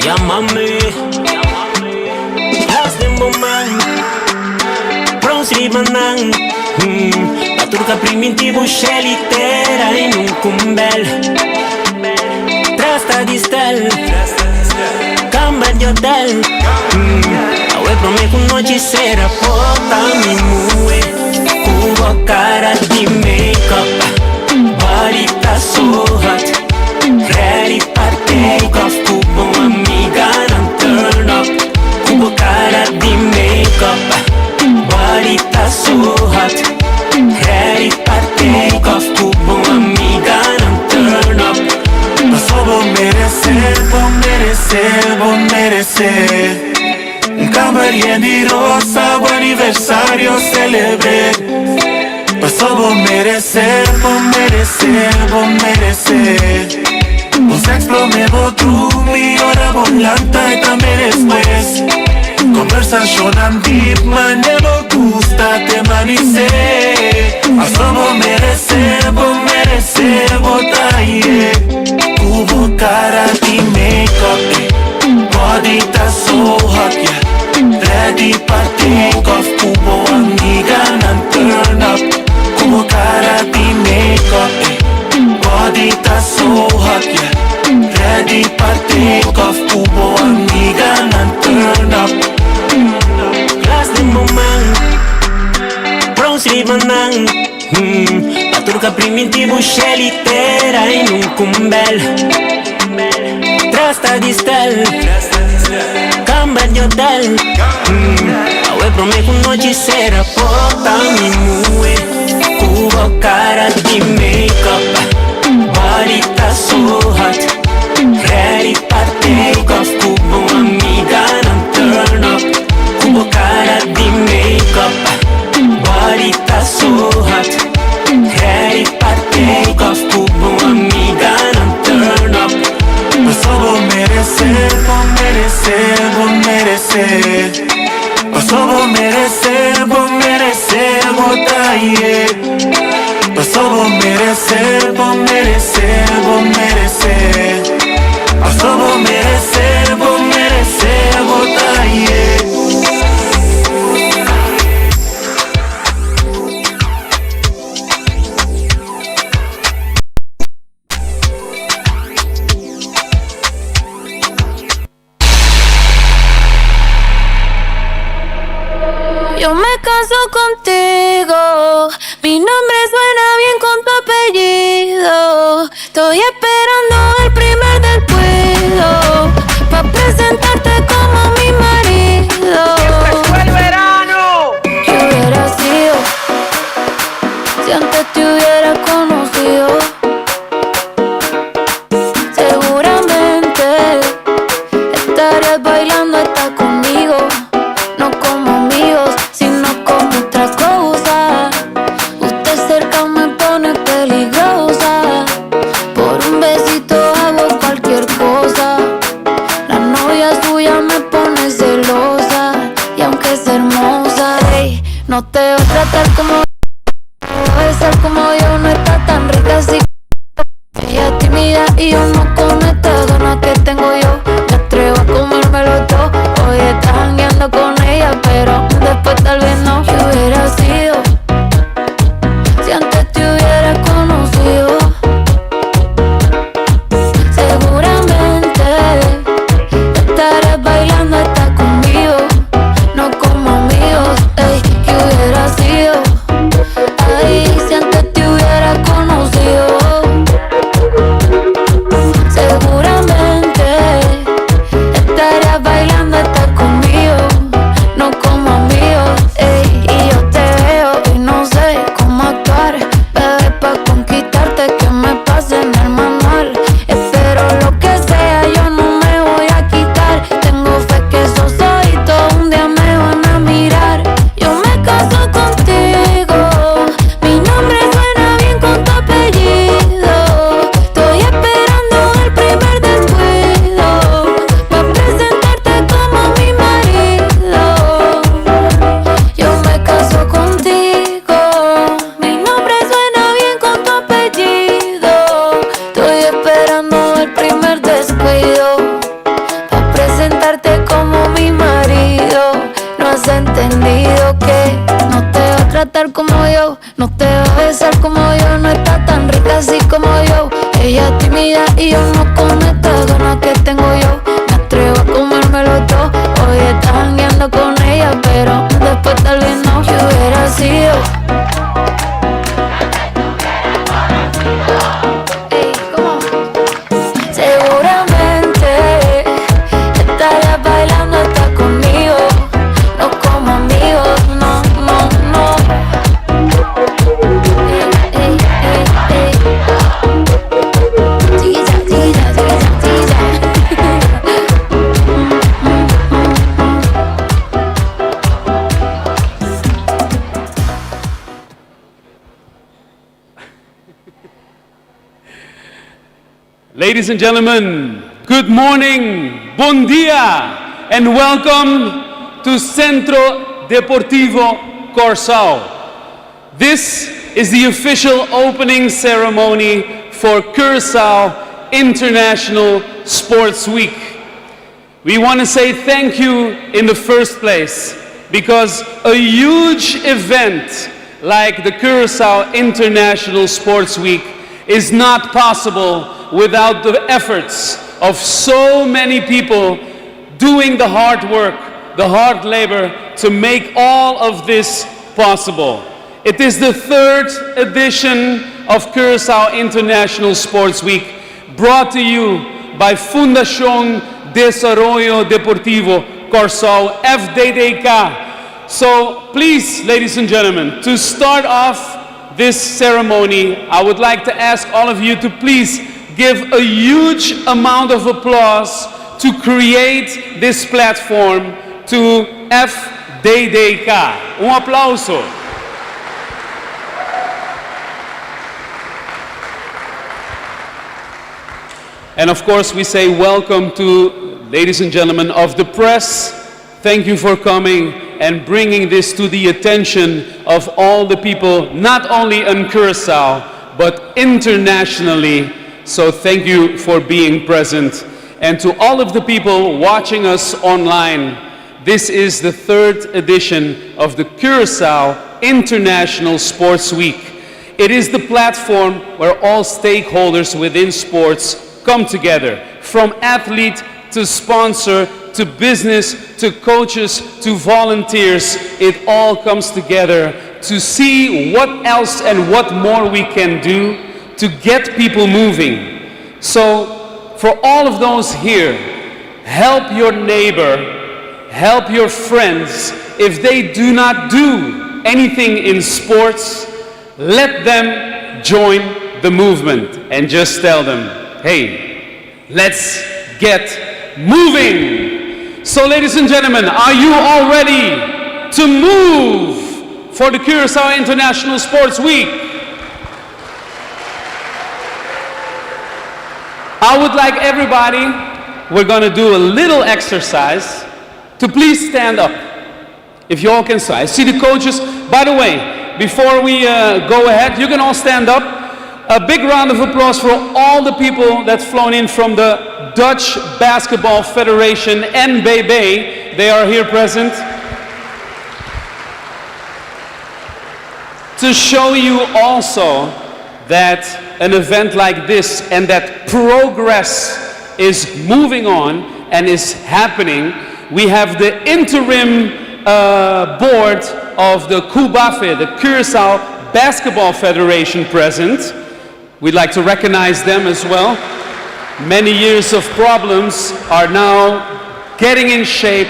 Llámame, las de Boman, Bronze Banan, la turca primitivo shelitera in un cumbel, Trasta di stel, Camber di hotel, Awe prome con noci sera pota mi mue, Cubo cara di make-up, body ta so hot, ready for take-off, Cubo amiga non turn up, Cubo cara di make-up, body ta so hot, ready for take-off, Cubo amiga non turn up. Só vou merecer, vou merecer, vou merecer um camarim de rosa, o aniversário celebrei. Mas só vou merecer, vou merecer, vou merecer um sex pro me vou dormir, hora volanta e também después conversación and deep, man, me gusta te manicer. Mas só vou merecer, vou trair Cubo cara de make-up, body tá so hot, yeah. Ready for take-off, Cubo amiga non turn up. Cubo cara de make-up, body tá so hot, yeah. Ready for take-off, Cubo amiga non turn up. Las de Boman, Bronze Banan, la turca primitivo shelitera in un cumbel, Trasta di stel, Camber di hotel, Awe prome con noci sera pota mi mue, Cubo cara di make-up, body ta so hot, ready for take-off, Cubo amiga non turn up, Cubo cara di make-up, body ta so hot, ready for take-off, Cubo amiga non turn up. Mas só vou merecer, vou merecer, vou merecer. Mas só vou merecer, vou trair. Mas só vou merecer, vou merecer. Mas só vou merecer, vou trair. Yo me caso contigo, mi nombre suena bien con tu apellido. Estoy esperando el primer descuido pa' presentarte como mi marido. ¡Empezó el verano! ¿Qué hubiera sido si antes te hubiera conocido? Seguramente estarías bailando hasta conmigo, no como amigos, sino como otra cosa. comida y yo no con estas ganas que tengo yo. Me atrevo a comérmelo todo. Hoy estás jangueando con ella, pero después tal vez no. Si hubiera sido seguramente estarías bailando hasta conmigo. No como amigos, no, no, no. Chiquilla, chiquilla, chiquilla, chiquilla. Ladies and gentlemen, good morning, bon dia, and welcome to Centro Deportivo Curacao. This is the official opening ceremony for Curacao International Sports Week. We want to say thank you in the first place because a huge event like the Curacao International Sports Week is not possible without the efforts of so many people doing the hard work, the hard labor to make all of this possible. It is the third edition of Curacao International Sports Week, brought to you by Fundación Desarrollo Deportivo Curacao, Fddk. So please, ladies and gentlemen, to start off this ceremony, I would like to ask all of you to please give a huge amount of applause to create this platform to Fddk. Un aplauso. And of course, we say welcome to ladies and gentlemen of the press. Thank you for coming and bringing this to the attention of all the people, not only in Curacao, but internationally. So thank you for being present. And to all of the people watching us online, this is the third edition of the Curacao International Sports Week. It is the platform where all stakeholders within sports come together, from athlete to sponsor, to business, to coaches, to volunteers. It all comes together to see what else and what more we can do to get people moving. So, for all of those here, help your neighbor, help your friends. If they do not do anything in sports, let them join the movement and just tell them, hey, let's get moving. So, ladies and gentlemen, are you all ready to move for the Curacao International Sports Week? I would like everybody, we're going to do a little exercise, to please stand up. If you all can stand. I see the coaches. By the way, before we go ahead, you can all stand up. A big round of applause for all the people that's flown in from the Dutch Basketball Federation, NBB. They are here present. To show you also that an event like this and that progress is moving on and is happening, we have the interim board of the CUBAFE, the Curacao Basketball Federation, present. We'd like to recognize them as well. Many years of problems are now getting in shape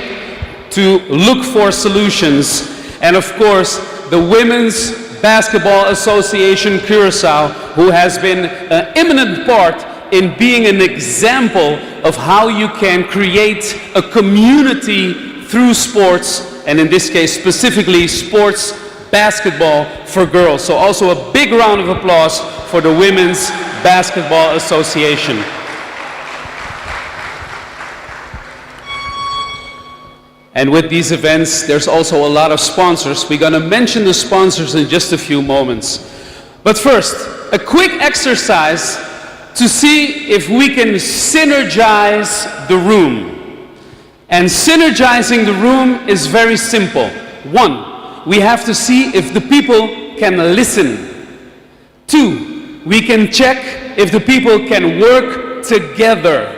to look for solutions. And of course, the Women's Basketball Association Curacao, who has been an eminent part in being an example of how you can create a community through sports, and in this case specifically sports basketball for girls. So also a big round of applause for the Women's Basketball Association. And with these events, there's also a lot of sponsors. We're going to mention the sponsors in just a few moments. But first, a quick exercise to see if we can synergize the room. And synergizing the room is very simple. One, we have to see if the people can listen. Two, we can check if the people can work together.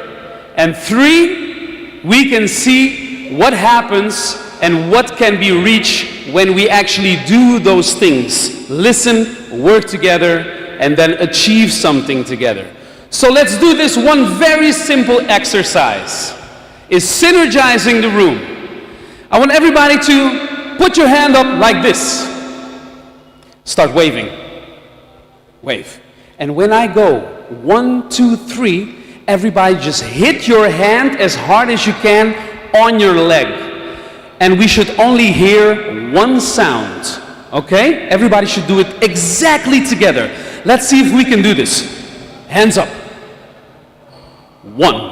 And 3, we can see what happens and what can be reached when we actually do those things. Listen, work together, and then achieve something together. So let's do this one very simple exercise, is synergizing the room. I want everybody to put your hand up like this. Start waving. Wave. And when I go 1, 2, 3, everybody just hit your hand as hard as you can on your leg. And we should only hear one sound. Okay? Everybody should do it exactly together. Let's see if we can do this. Hands up. 1,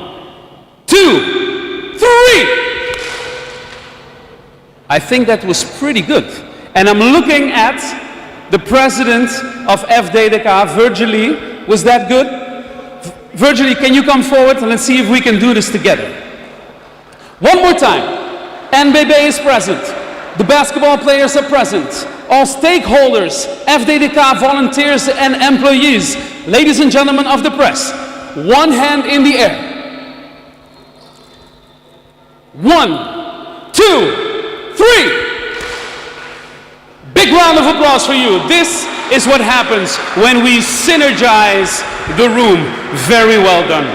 2, 3. I think that was pretty good. And I'm looking at the president of Fddk, Virgilie. Was that good? Virgilie, can you come forward and let's see if we can do this together. One more time. NBB is present. The basketball players are present. All stakeholders, Fddk volunteers and employees, ladies and gentlemen of the press, one hand in the air. 1, 2, 3. Big round of applause for you. This is what happens when we synergize the room. Very well done.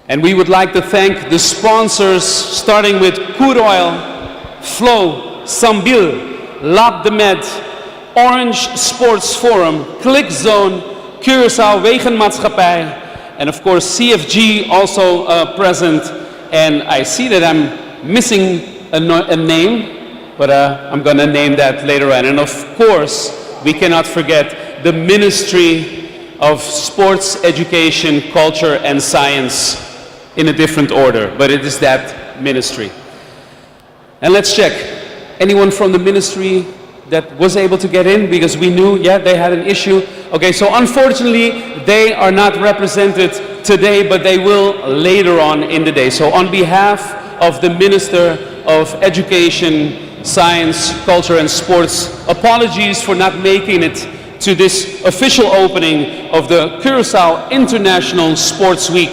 And we would like to thank the sponsors, starting with Curacao, Flow, Sambil, Lab de Med, Orange Sports Forum, Click Zone, Curacao Wegenmaatschappij, and of course CFG also present. And I see that I'm missing a name, but I'm going to name that later on. And of course, we cannot forget the Ministry of Sports, Education, Culture and Science, in a different order, but it is that ministry. And let's check. Anyone from the ministry that was able to get in? Because we knew, yeah, they had an issue. Okay, so unfortunately, they are not represented today, but they will later on in the day. So on behalf of the Minister of Education, Science, Culture and Sports, apologies for not making it to this official opening of the Curacao International Sports Week.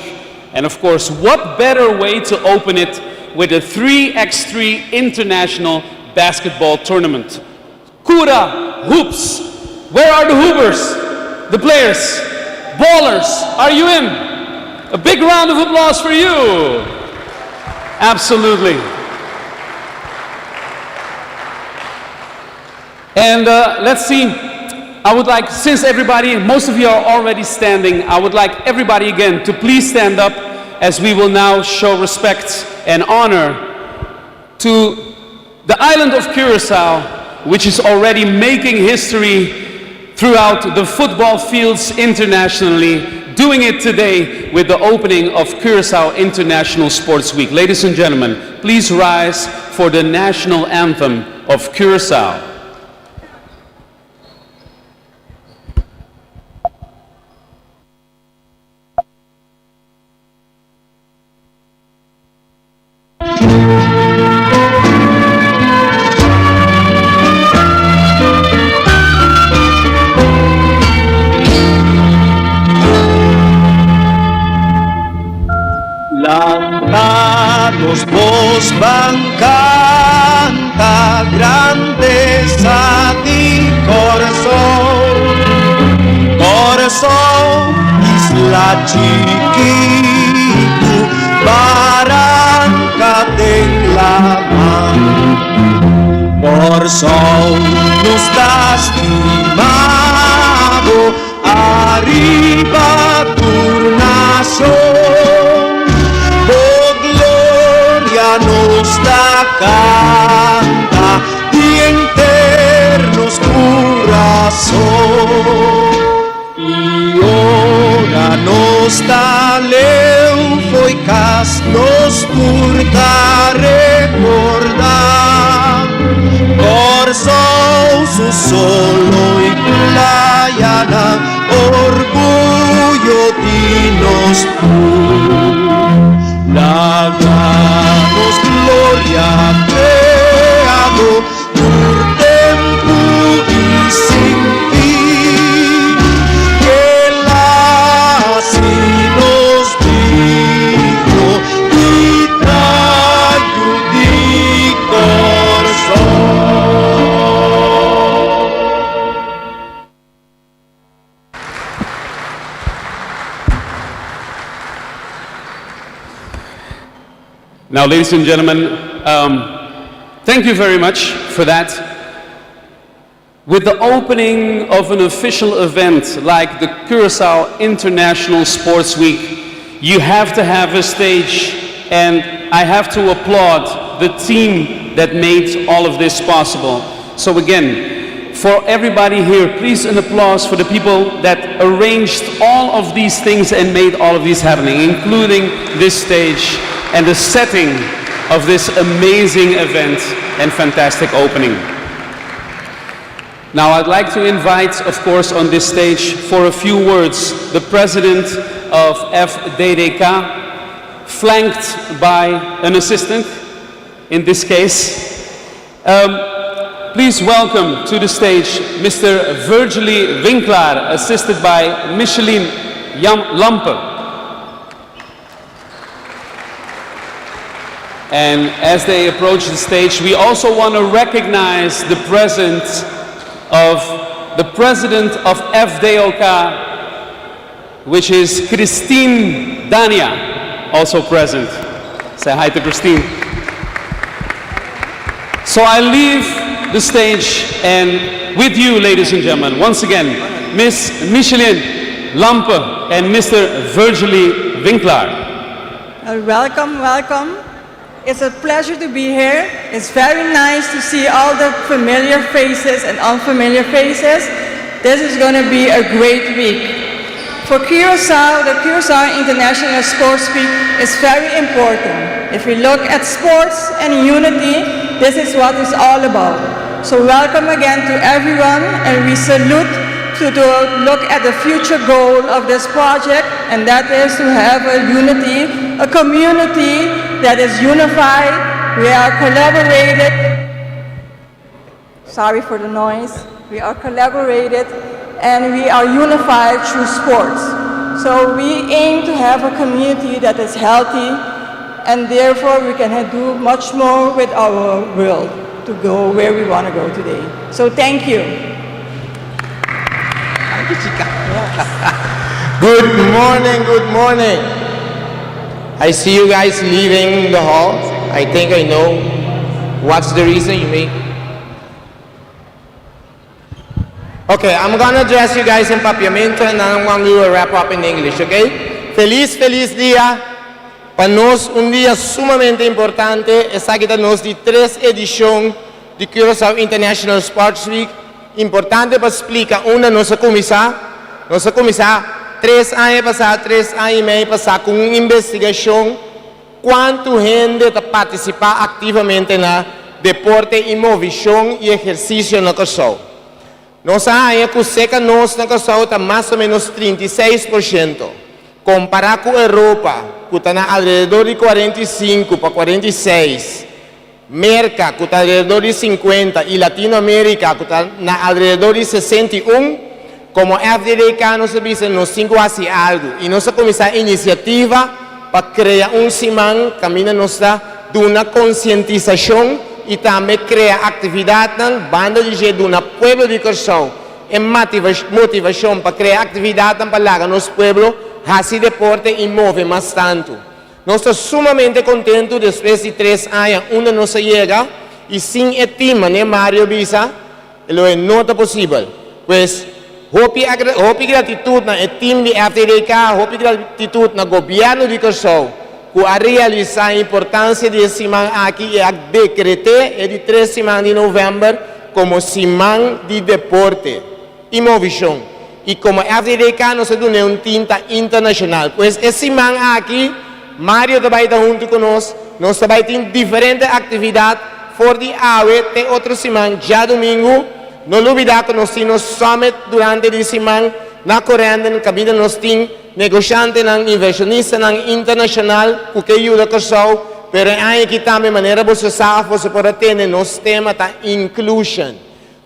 And of course, what better way to open it with a 3x3 international basketball tournament. Cura Hoops. Where are the hoopers? The players? Ballers, are you in? A big round of applause for you. Absolutely. And let's see. I would like, since everybody, most of you are already standing, I would like everybody again to please stand up as we will now show respect and honor to the island of Curacao, which is already making history throughout the football fields internationally, doing it today with the opening of Curacao International Sports Week. Ladies and gentlemen, please rise for the national anthem of Curacao. Lanzados vos van canta grandeza di corazón, corazón isla chiquito, barranca de la mar, por sol nos estás estimado, arriba tu nación. Nos da canta y enternos corazón y ora nos da leu foi cas nos purta recordar por su solo y playana orgullo dinos la damos gloria creado Now, ladies and gentlemen, thank you very much for that. With the opening of an official event like the Curacao International Sports Week, you have to have a stage, and I have to applaud the team that made all of this possible. So again, for everybody here, please an applause for the people that arranged all of these things and made all of these happening, including this stage and the setting of this amazing event and fantastic opening. Now I'd like to invite, of course, on this stage for a few words, the president of Fddk, flanked by an assistant, in this case. Please welcome to the stage Mr. Virgily Winkler, assisted by Micheline Lampe. And as they approach the stage, we also want to recognize the presence of the president of Fddk, which is Christine Dania, also present. Say hi to Christine. So I leave the stage and with you, ladies and gentlemen, once again, Miss Micheline Lampe and Mr. Virgily Winkler. Welcome, welcome. It's a pleasure to be here. It's very nice to see all the familiar faces and unfamiliar faces. This is going to be a great week. For Curacao, the Curacao International Sports Week is very important. If we look at sports and unity, this is what it's all about. So welcome again to everyone, and we salute to look at the future goal of this project, and that is to have a unity, a community that is unified. We are collaborated. Sorry for the noise. We are collaborated and we are unified through sports. So we aim to have a community that is healthy, and therefore we can do much more with our world to go where we want to go today. So thank you. Good morning, good morning. I see you guys leaving the hall. I think I know what's the reason you make. Okay, I'm gonna address you guys in papiamento and then I'm gonna do a wrap up in English, okay? Feliz día. Para nós día sumamente importante. Esta aqui nós de 3 edição de Curacao International Sports Week. Importante para explicar nossa comissão 3 anos passados, 3 anos e meio passados, com uma investigação quanto gente está participar ativamente na deporte e movição e exercício na Curacao. Nossa área que seca nós na Curacao está mais ou menos 36%. Comparado com a Europa, que está na alrededor de 45 para 46%. América, que está alrededor de 50%, e Latinoamérica, que está na alrededor de 61%. Como Fddk, nós temos hace algo e nós começamos a iniciativa para criar semana caminho nossa de uma conscientização e também criar atividade na banda de gente do povo de Curacao e motivação para criar atividade para nosso povo, fazer deporte e mover mais tanto. Nós estamos sumamente contentes depois de 3 anos, onde nós chega e sem estima, né, Mário Bisa, não é possível. Pois, hopi gratitude na time de Fddk, hopi gratitude na governo de Curacao, por realizar a importância de semana aqui e a decretar de 3 semanas de novembro como semana de deporte e movição. E como Fddk, nós temos tinta internacional. Pois essa semana aqui, Mário também está junto conosco, nós também temos diferentes atividades, for de AWE, tem outra semana, já domingo. Não olvidar que nós temos summit durante a semana na Coreia, no caminho nós temos negociante, inversionista internacional, que ajuda a Curacao, mas aqui também maneira você sabe, você pode atender nosso tema da inclusion.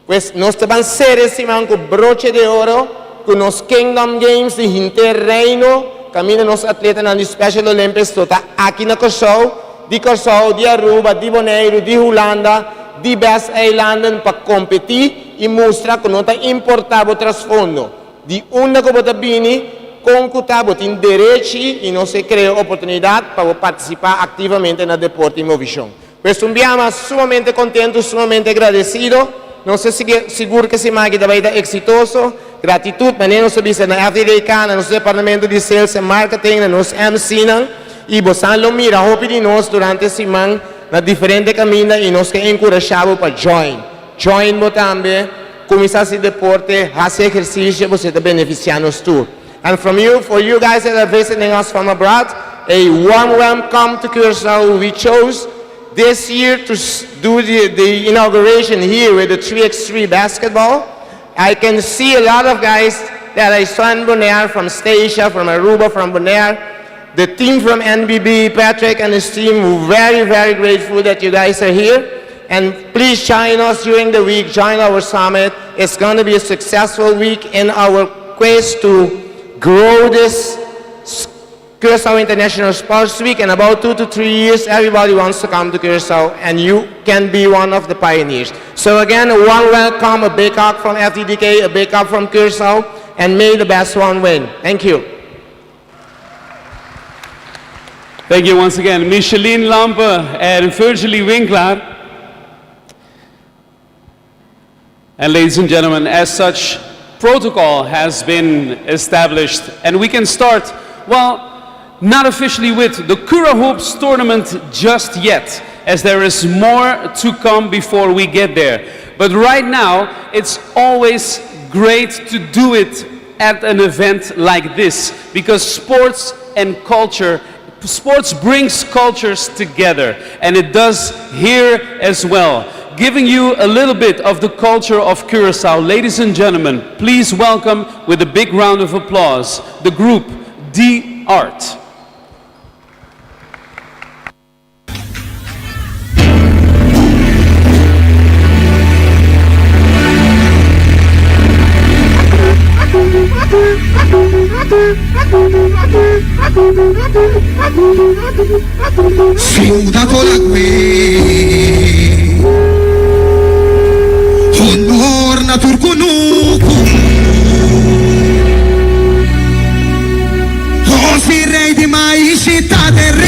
Pois nós também ser semana com broche de ouro, com nos Kingdom Games de interreino, caminho nos atletas na Special Olympics, está aqui na Curacao, de Aruba, de Bonaire, de Holanda, de Best Island para competir e mostrar que não está importado o trasfondo de onde que você vem concutado tem direito e não se cria oportunidade para participar ativamente no deporte e movição. Questo abbiamo sumamente contento, sumamente agradecido. Não sei seguro que esse máquina vai dar exitoso. Gratidão para nós na Fddk, no nosso departamento de sales e marketing, no nosso MC, e você lo mira, hope de nós durante a semana na diferente caminhos e nós que encorajamos para join. Join também, começar esse deporte, fazer exercício, você está beneficiando tudo. And for you guys that are visiting us from abroad, a warm welcome to Curacao. We chose this year to do the inauguration here with the 3x3 basketball. I can see a lot of guys that I saw in Bonaire, from Stacia, from Aruba, from Bonaire. The team from NBB, Patrick and his team, we're very, very grateful that you guys are here. And please join us during the week, join our summit. It's going to be a successful week in our quest to grow this Curacao International Sports Week. In about 2 to 3 years, everybody wants to come to Curacao, and you can be one of the pioneers. So again, a warm welcome, a big hug from Fddk, a big hug from Curacao, and may the best one win. Thank you. Thank you once again, Micheline Lampe and Virgilie Winkler. And ladies and gentlemen, as such, protocol has been established, and we can start, well, not officially with the Cura Hoops tournament just yet, as there is more to come before we get there. But right now, it's always great to do it at an event like this, because sports and culture, sports brings cultures together, and it does here as well. Giving you a little bit of the culture of Curacao. Ladies and gentlemen, please welcome with a big round of applause the group D Art. Honor na turcunucu O si rei di mai città del re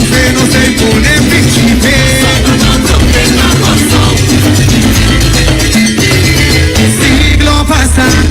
Tu non sei buone principe Siglo passato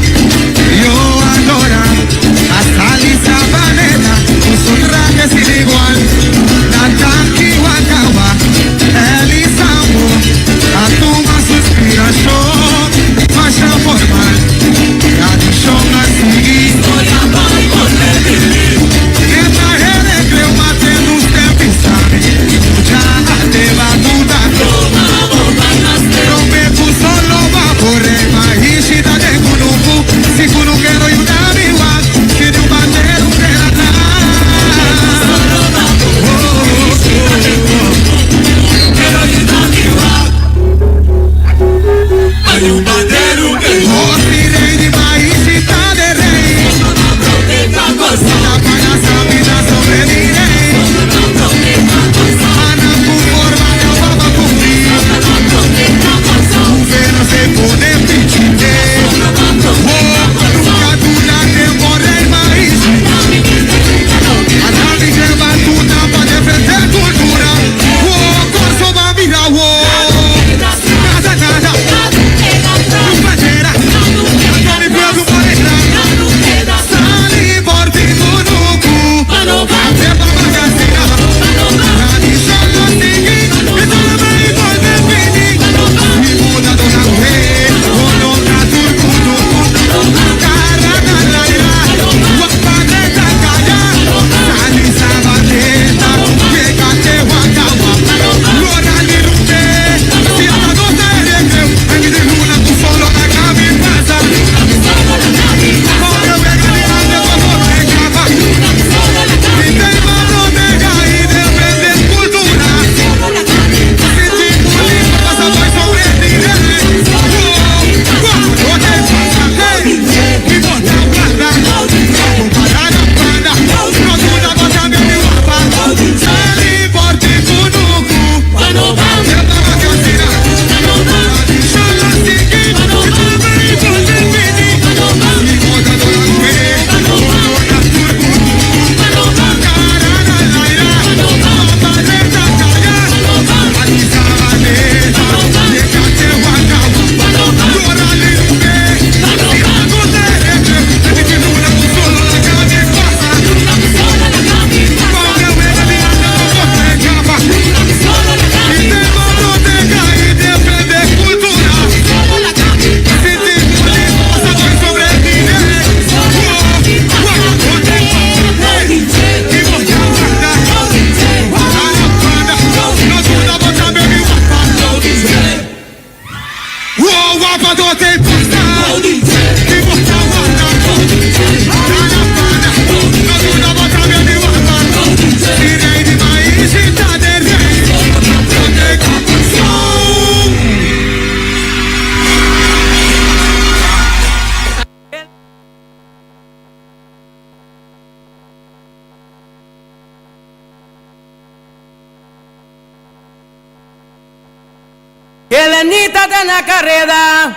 Helenita de la carrera,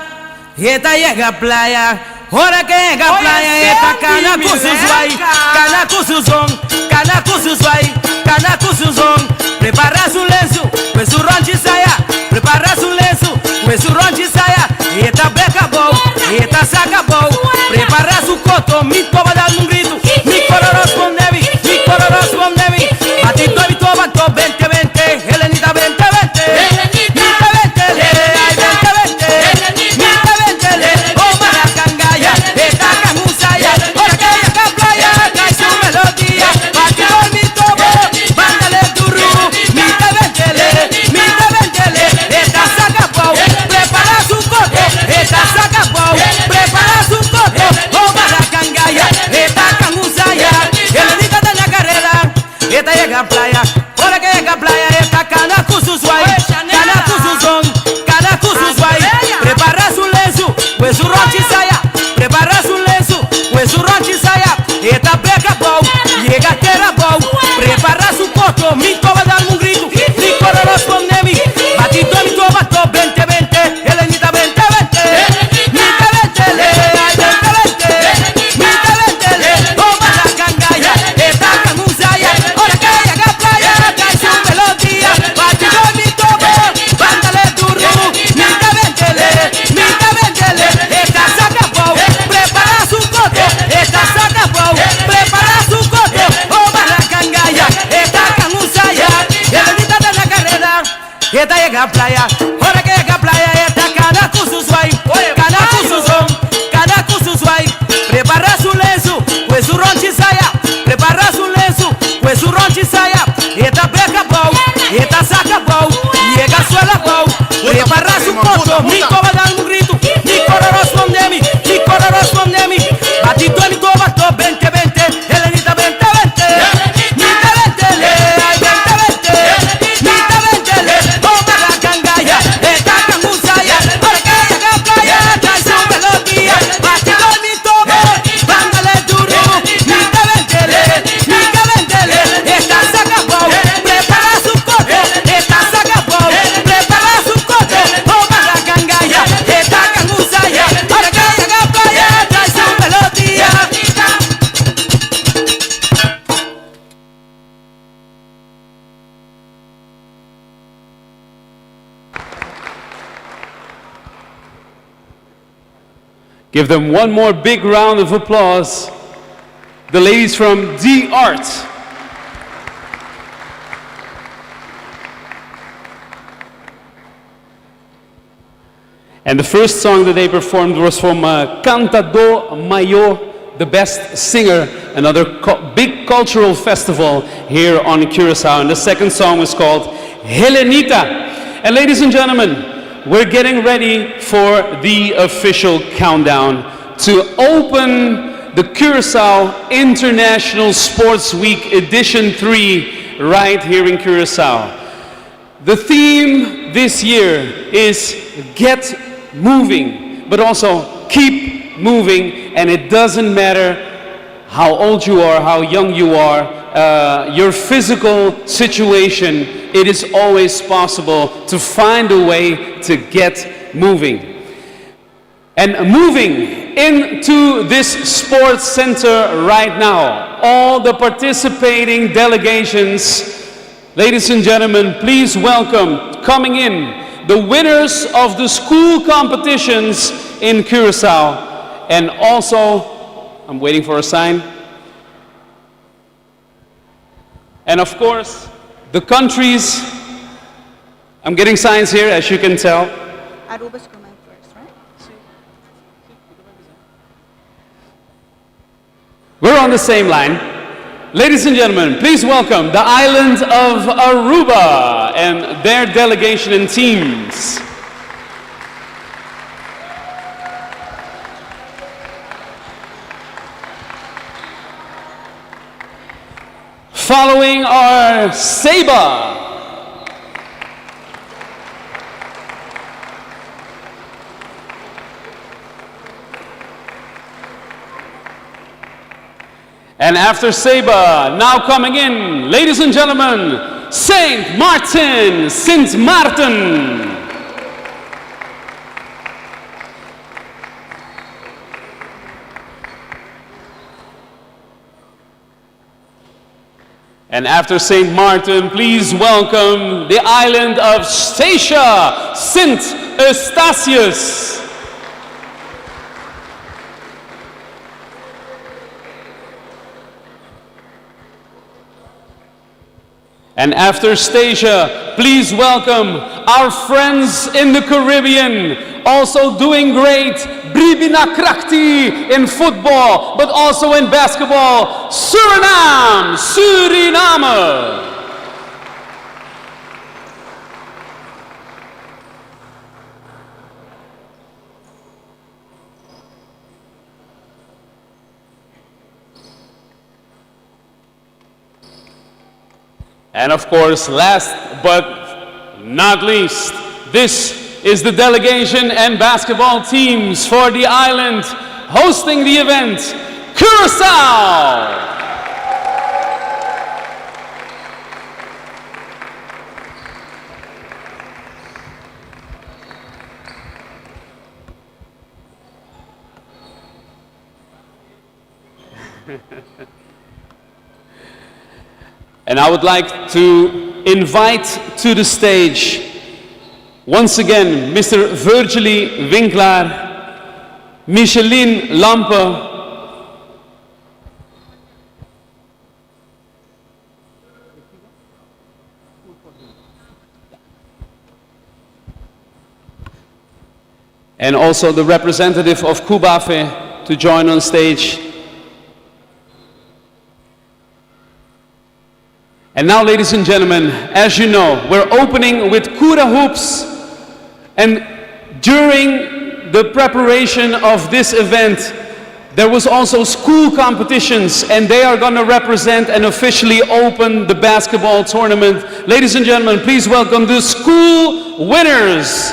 esta llega a playa. Hora que llega a playa, esta cana com seus vai, cana com seus on, cana com seus vai, cana com seus on. Prepara su lenço, com su ron de saia. Prepara su lenço, com su ron de saia. Eita beca bom, eita saca bom. Prepara su coto, mi toba dar um grito. Mi cororos com neve, mi cororos com neve. Bati tobi toba to 2020, Helenita 2020. Helenita 2020, ay 2020. Helenita 2020, oh maracangaya. Esta camusaya, ahora que llega a playa, trae su melodía. Bati tobi toba, mándale duro. Mita 20, esta saca bom. Prepara su coto, esta saca bom. Prepara su coto, oh maracangaya. Esta camusaya, Helenita de la carrera. Esta llega a playa, ahora que llega a playa, esta cana con sus guay, cana con sus son, cana con sus guay. Prepara su lenço, pues su ronchi saya. Prepara su lenço, pues su ronchi saya. Esta beca bom, llega a terra bom. Prepara su coto, mi toba dar un grito. Mi cororos con nemi, batito mi toba to 2020, Helenita 2020. Mita 20, ay 2020. Mita 20, oh maracangaya. Esta camusaya, ahora que llega a playa, trae su melodía. Batito mi toba, mándale duro. Mita 20, esta saca bom. Prepara su coto, esta saca bom. Prepara su coto, oh maracangaya. Esta camusaya, Helenita de la carrera. Esta llega a playa, ahora que llega a playa, esta cana con sus guay, cana con sus son, cana con sus guay. Prepara su lenço, pues su ronchi saya. Prepara su lenço, pues su ronchi saya. Esta beca bom, esta saca bom, llega a suela bom. Prepara su coto, mi toba dar un grito. Mi cororos con nemi, mi cororos con nemi. Batito mi toba to 2020, Helenita 2020. Mita 20, ay 2020. Mita 20, oh maracangaya. Esta camusaya, ahora que llega a playa, trae su melodía. Batito mi toba, mándale duro. Mita 20, esta saca bom. Prepara su coto, esta saca bom. Prepara su coto, oh maracangaya. Esta camusaya, ahora que llega a playa, trae su melodía. Give them one more big round of applause. The ladies from D Art. And the first song that they performed was from Cantador Mayo, the best singer, another big cultural festival here on Curacao. And the second song was called Helenita. And ladies and gentlemen, we're getting ready for the official countdown to open the Curacao International Sports Week Edition 3 right here in Curacao. The theme this year is Get Moving, but also keep moving, and it doesn't matter how old you are, how young you are, your physical situation, it is always possible to find a way to get moving. And moving into this sports center right now, all the participating delegations, ladies and gentlemen, please welcome, coming in, the winners of the school competitions in Curacao, and also, I'm waiting for a sign, and of course, the countries, I'm getting signs here, as you can tell. Aruba's coming first, right? We're on the same line. Ladies and gentlemen, please welcome the island of Aruba and their delegation and teams. Following are Saba. And after Saba, now coming in, ladies and gentlemen, Saint Martin, Saint Martin. And after St. Martin, please welcome the island of Statia, St. Eustatius. And after Statia, please welcome our friends in the Caribbean, also doing great, Bribina Krakti in football, but also in basketball, Suriname. And of course, last but not least, this is the delegation and basketball teams for the island hosting the event, Curacao. And I would like to invite to the stage once again Mr. Virgily Winkelaar, Micheline Lampe, and also the representative of Cubafe to join on stage. And now, ladies and gentlemen, as you know, we're opening with Kura Hoops. And during the preparation of this event, there was also school competitions, and they are going to represent and officially open the basketball tournament. Ladies and gentlemen, please welcome the school winners.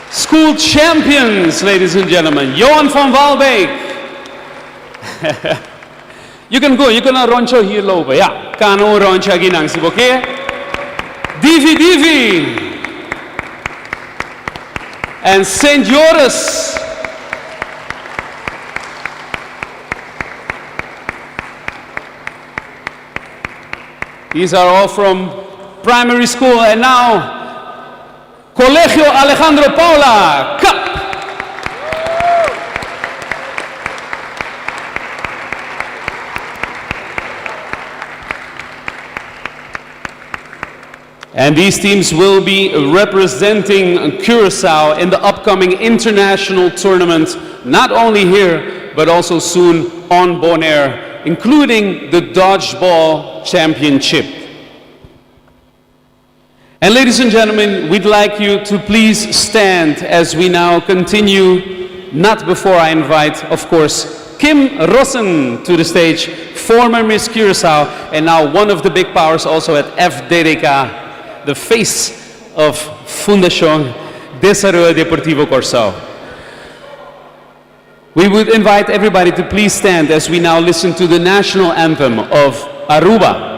School champions, ladies and gentlemen. Johan van Waalbeek. You can go, you can rondje hier lopen. Ja, kan een rondje hier langs, oké? Divi Divi. And St. Joris. These are all from primary school. And now, Colegio Alejandro Paula, Cup. And these teams will be representing Curacao in the upcoming international tournament, not only here, but also soon on Bonaire, including the Dodgeball Championship. And ladies and gentlemen, we'd like you to please stand as we now continue, not before I invite, of course, Kim Rossen to the stage, former Miss Curacao, and now one of the big powers also at Fddk, the face of Fundación Desarrollo Deportivo Curacao. We would invite everybody to please stand as we now listen to the national anthem of Aruba.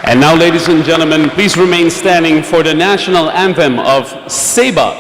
And now, ladies and gentlemen, please remain standing for the national anthem of Seba.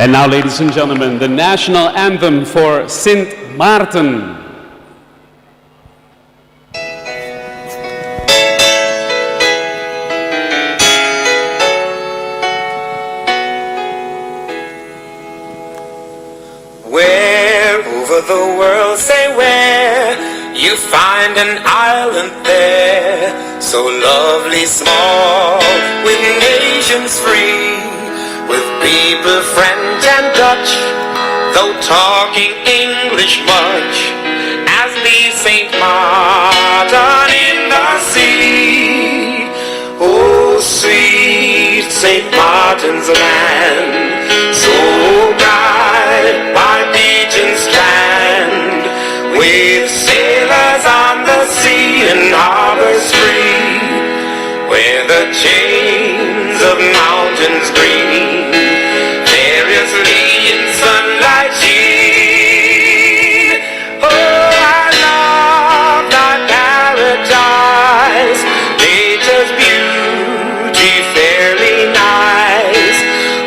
And now, ladies and gentlemen, the national anthem for Sint Maarten. Where over the world, say where, you find an island there, so lovely small, with nations free, with people French and Dutch, though talking English much, as leaves St. Martin in the sea. Oh, sweet St. Martin's land, so bright by beach and strand, with sailors on the sea and harbors free, where the chains of mountains green variously in sunlight sheen. Oh, I love thy paradise, nature's beauty fairly nice.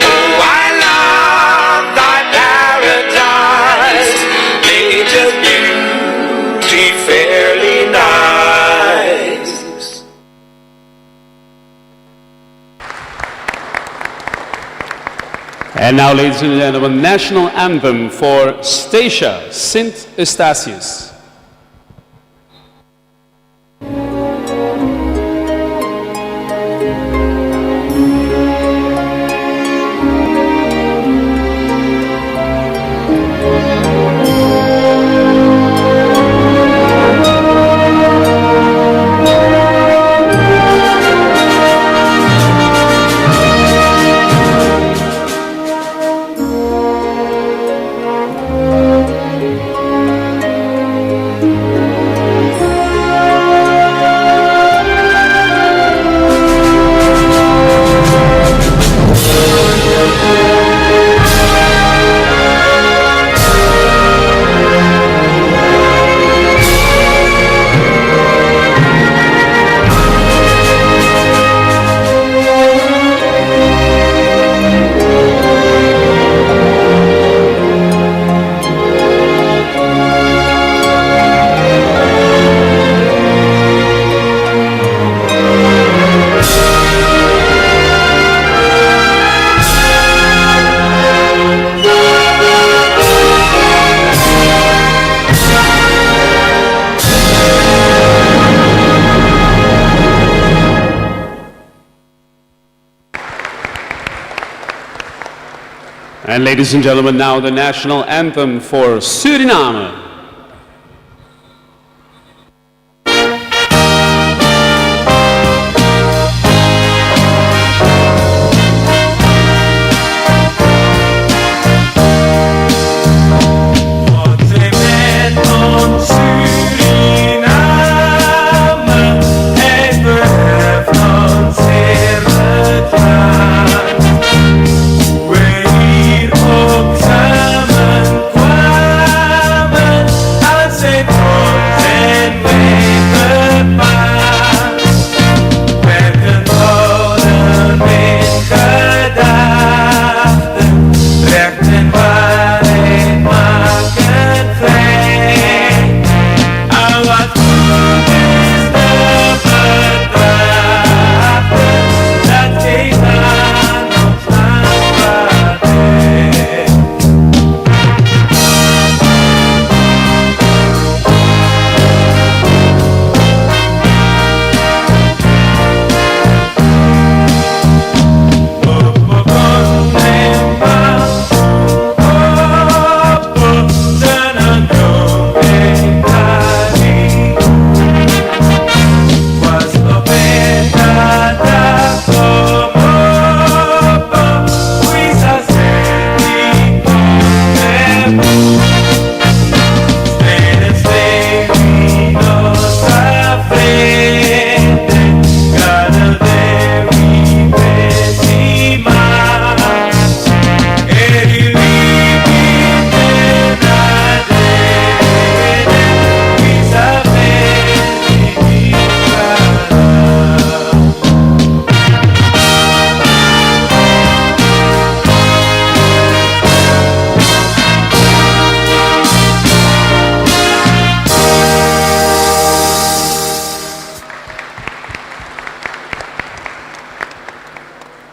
Oh, I love thy paradise, nature's beauty fairly nice. And now, ladies and gentlemen, national anthem for Statia, Sint Eustatius. And ladies and gentlemen, now the national anthem for Suriname. Hier op samen kwamen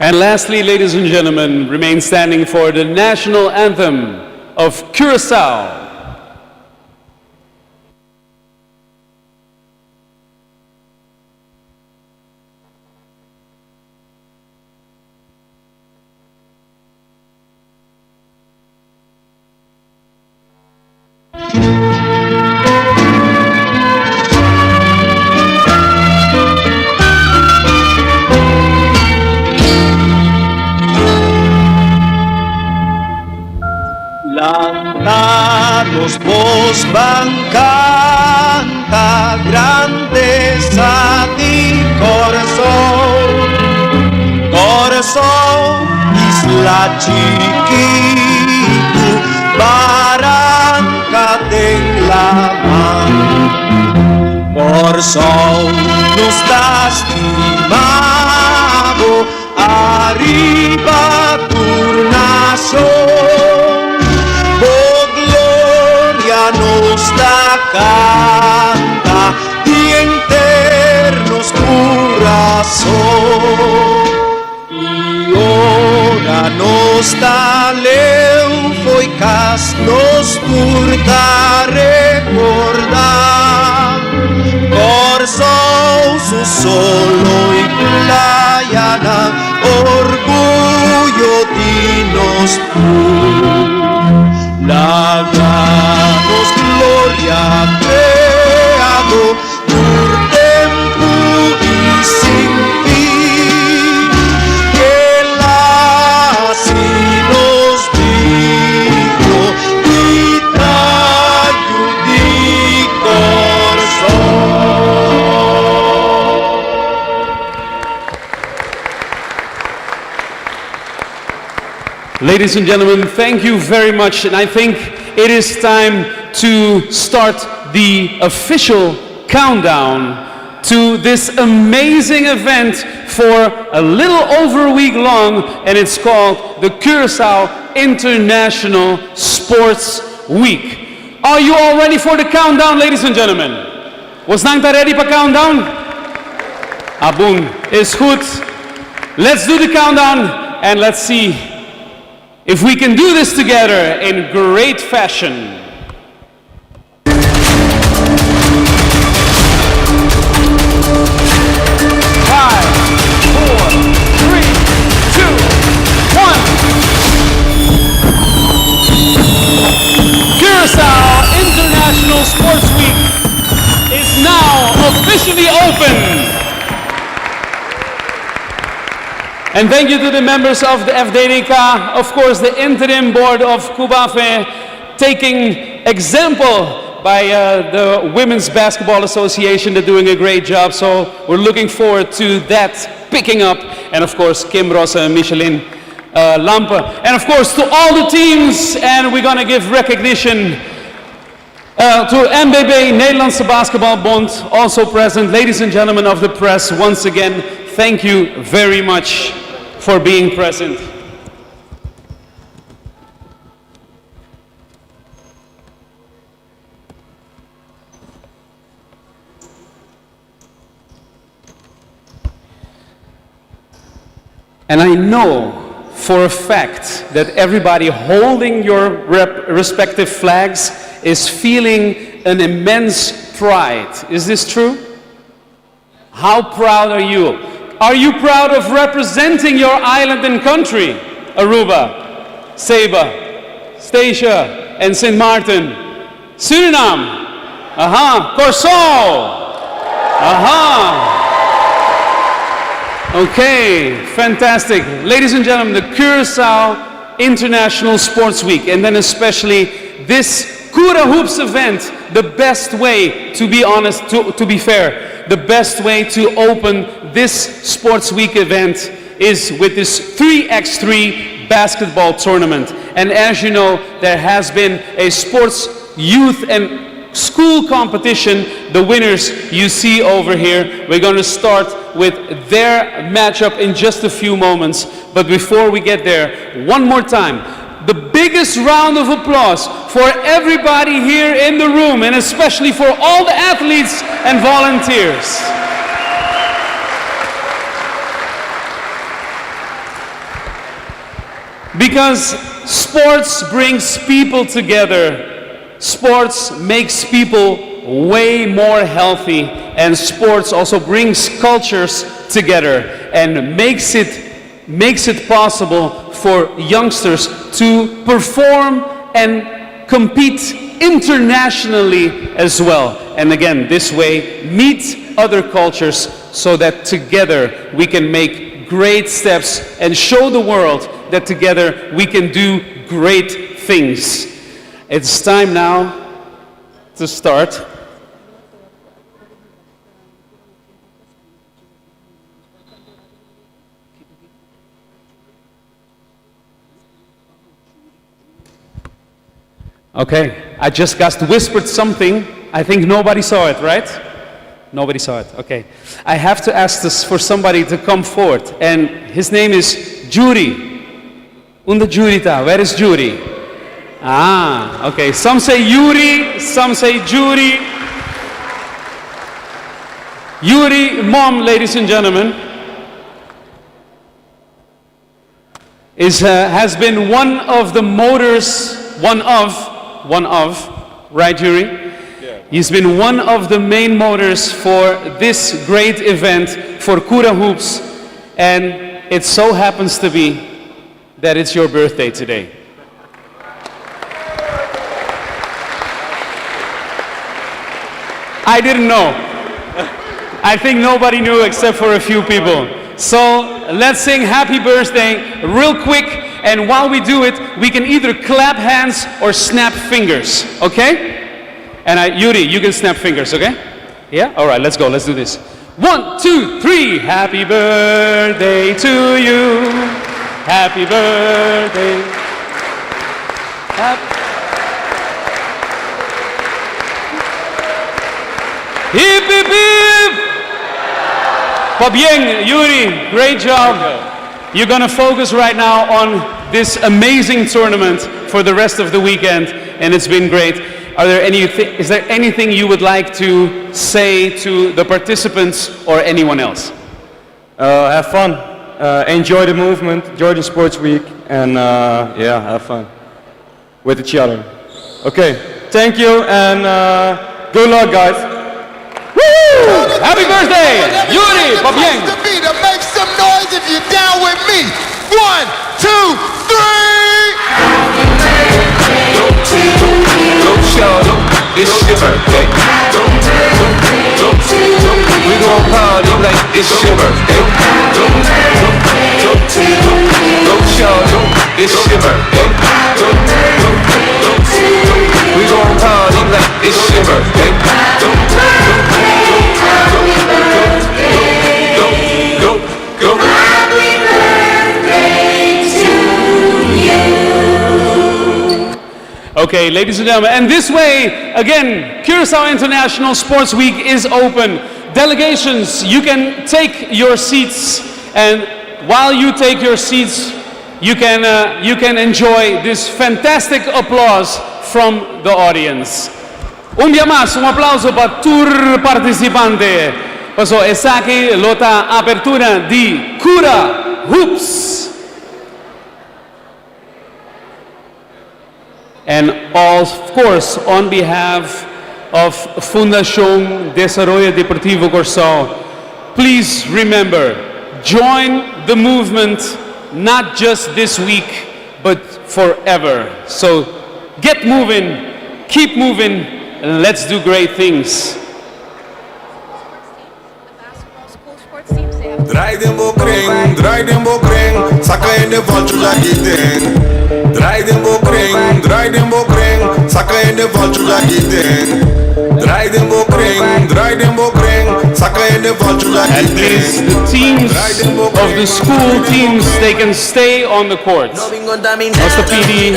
And lastly, ladies and gentlemen, remain standing for the national anthem of Curacao. Lanzados vos van canta grandeza di corazón, corazón isla chiquito, barranca de la mar, por sol nos das estimado, arriba tu nación. Nos da canta y internos corazón y ora nos da leu y cas nos curta recordar corazón su solo y playana orgullo dinos tú. La damos gloria creado por tiempo y sin fin, que la si nos dijo y trajo di Ladies and gentlemen, thank you very much, and I think it is time to start the official countdown to this amazing event for a little over a week long, and it's called the Curacao International Sports Week. Are you all ready for the countdown, ladies and gentlemen? Was Nangta ready for countdown? Abun is goed. Let's do the countdown and let's see if we can do this together in great fashion. 5, 4, 3, 2, 1. Curacao International Sports Week is now officially open. And thank you to the members of the Fddk, of course the interim board of Cubafe, taking example by the Women's Basketball Association. They're doing a great job, so we're looking forward to that picking up. And of course Kim Rossa and Michelin Lampe. And of course to all the teams, and we're going to give recognition to MBB, Nederlandse Basketbalbond, also present. Ladies and gentlemen of the press, once again, thank you very much for being present. And I know for a fact that everybody holding your respective flags is feeling an immense pride. Is this true? How proud are you? Are you proud of representing your island and country? Aruba, Saba, Statia, and St. Martin. Suriname. Aha. Curaçao. Aha. Okay, fantastic. Ladies and gentlemen, the Curacao International Sports Week, and then especially this Cura Hoops event, the best way, to be honest, to be fair, the best way to open this Sports Week event is with this 3x3 basketball tournament. And as you know, there has been a sports youth and school competition. The winners you see over here. We're going to start with their matchup in just a few moments. But before we get there, one more time, the biggest round of applause for everybody here in the room, and especially for all the athletes and volunteers. Because sports brings people together. Sports makes people way more healthy, and sports also brings cultures together and makes it possible for youngsters to perform and compete internationally as well. And again, this way, meet other cultures so that together we can make great steps and show the world that together we can do great things. It's time now to start. Okay, I just whispered something. I think nobody saw it, right? Nobody saw it, okay. I have to ask this for somebody to come forward, and his name is Jury. Unde Jurita, where is Jury? Ah, okay, some say Yuri, some say Jury. Yuri, mom, ladies and gentlemen, has been one of the motors, right, Yuri? Yeah. He's been one of the main motors for this great event for Cura Hoops, and it so happens to be that it's your birthday today. I didn't know. I think nobody knew except for a few people. So let's sing happy birthday real quick, and while we do it, we can either clap hands or snap fingers, okay? And Yuri, you can snap fingers, okay? Yeah? All right, let's go, let's do this. 1, 2, 3, happy birthday to you. Happy birthday. Hip, hip, hip! Pas bien, Yuri, great job. You're gonna focus right now on this amazing tournament for the rest of the weekend, and it's been great. Is there anything you would like to say to the participants or anyone else? Have fun. Enjoy the movement, enjoy the sports week, and yeah, have fun with each other. Okay, thank you, and good luck, guys. Woo! Happy birthday, Yuri! Pas bien. Make some noise if you're down with me. 1, 2, 3. Go show, it's your birthday. We gon' party like it's your birthday. Go show, it's your birthday. We gon' party like it's your birthday. Go. Happy birthday to you. Okay, ladies and gentlemen, and this way, again, Curacao International Sports Week is open. Delegations, you can take your seats, and while you take your seats, you can enjoy this fantastic applause from the audience. Un día más, un aplauso para tour participante. Paso esa aquí lota apertura di Cura Hoops. And of course, on behalf of Fundación Desarrollo Deportivo Curacao, please remember, join the movement not just this week, but forever. So get moving, keep moving, and let's do great things. Draai de bokring, zakken in de valtjoela eating. Draai de bokring, zakken in de valtjoela eating. Draai de bokring, zakken in de valtjoela eating. And please, the teams of the school teams, they can stay on the court. Mr. PD,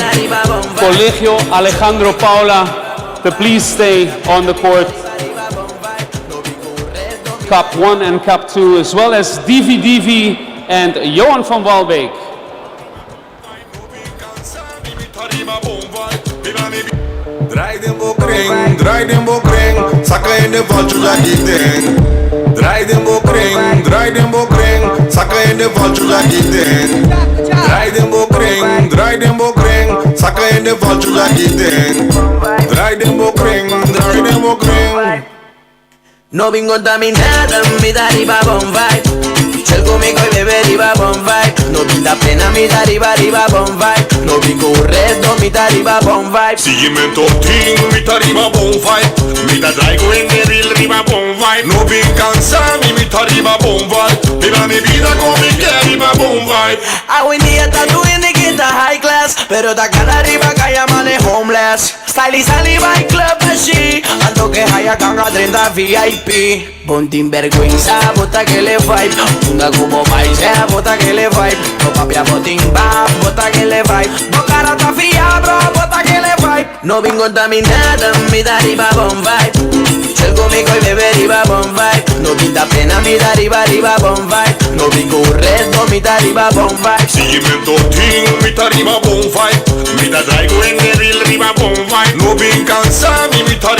Colegio Alejandro Paula, to please stay on the court. Cup 1 and Cup 2, as well as DV and Johan van Walbeek. Draai de bokring, zakken in de valtjoela eating. Draai de bokring, zakken in de valtjoela eating. Draai de bokring, Draai den bokring, zakken in de valtje die ding. Draai den bokring, draai den bokring. No vin contaminada, mi dariba bon vibe. C'è conmigo y beber iba bon vibe. No vin da pena, mi dariba bon vibe. No vin corretto, mi dariba bon vibe. Zie me toting, mi dariba bon vibe. Mi da traigo en el riba bon vibe. No vin cansami, mi dariba bon vibe. Viva mi vida con mi que arriba bon vibe. Hoy en día está tú en the high class, pero está acá arriba que llaman homeless. Style y saliva y club así. Ando que haya ganga 30 VIP. Ponte vergüenza, bota que le vibe. Una como maíz, bota que le vibe. No papia botín va, bota que le vibe. Bocara está fría, bro, bota que le vibe. No vin contaminada, mi dariba bon vibe. C'è conmigo y beber iba bon vibe. No vin da pena, mi dariba bon vibe. No vin corretto, mi dariba bon vibe. Zie me toting, mi dariba bon vibe. Mi da traigo en el riba bon vibe. No vin cansami, mi dariba